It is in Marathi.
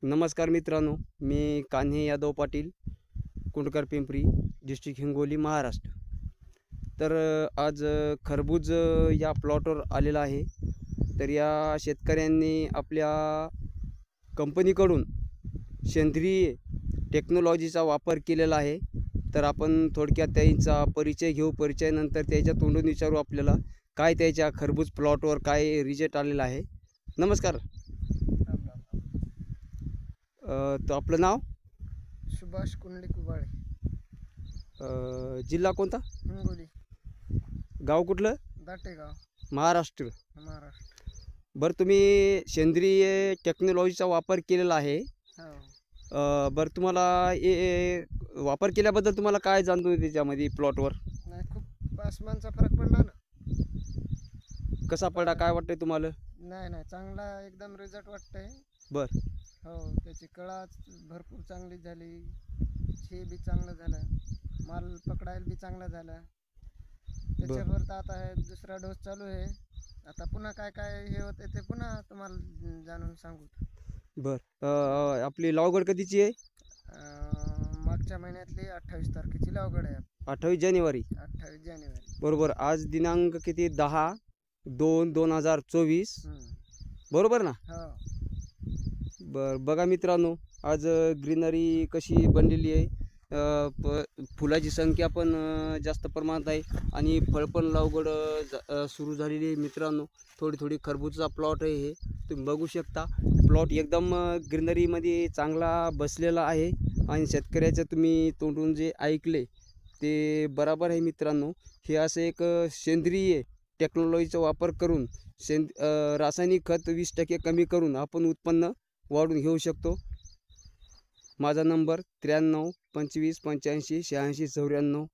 नमस्कार मित्रांनो, मी कान्हे यादव पाटील, कुंडकर पिंपरी, डिस्ट्रिक्ट हिंगोली, महाराष्ट्र. तर आज खरबूज या प्लॉटवर आलेला आहे. तर या शेतकऱ्यांनी आपल्या कंपनीकडून सेंद्रिय टेक्नॉलॉजीचा वापर केलेला आहे. तर आपण थोडक्यात त्यांचा परिचय घेऊ. परिचयानंतर त्याच्या तोंडून विचारू आपल्याला काय त्याच्या खरबूज प्लॉटवर काय रिझल्ट आलेला आहे. नमस्कार. तर आपलं नाव? सुभाष कुंडलिक उबाळे, जिल्हा कोणता? हिंगोली, गाव कुठलं? दाटेगाव, महाराष्ट्र. महाराष्ट्र. बरं, तुम्ही सेंद्रिय टेक्नॉलॉजीचा वापर केलेला आहे. हो. बरं, तुम्हाला वापर केल्याबद्दल तुम्हाला काय जाणवतं त्याच्यामध्ये प्लॉटवर? नाही, खूप आसमानचा फरक पडला ना. कसा पडला, काय वाटतंय तुम्हाला? नाही, चांगला एकदम रिझल्ट वाटतंय. बरं. हो, त्याची कळा भरपूर चांगली झाली, हे बी चांगलं झालं, माल पकडायला बी चांगला झाला. त्याच्यावर तर आता हे दुसरा डोस चालू आहे. आता पुन्हा काय काय हे होते ते पुन्हा तुम्हाला जाणून सांगू. बरं, आपली लागवड कधीची आहे? मागच्या महिन्यातली 28 तारखेची लागवड आहे. 28 जानेवारी. 28 जानेवारी. बरोबर. आज दिनांक किती? 10/2/2024. बरोबर ना? हो. बघा मित्रांनो, आज ग्रीनरी कशी बनलेली आहे. फुलाची संख्या पण जास्त प्रमाणात आहे आणि फळ पण लागवड सुरू झालेली आहे. मित्रांनो, थोडी खरबूजचा प्लॉट आहे. हे तुम्ही बघू शकता. प्लॉट एकदम ग्रीनरीमध्ये चांगला बसलेला आहे आणि शेतकऱ्याचं तुम्ही तोंडून जे ऐकले ते बरोबर आहे. मित्रांनो, हे असं एक सेंद्रिय टेक्नॉलॉजीचा वापर करून रासायनिक खत 20% कमी करून आपण उत्पन्न वाढून घेऊ शकतो. माझा नंबर 93 25 85 86 94.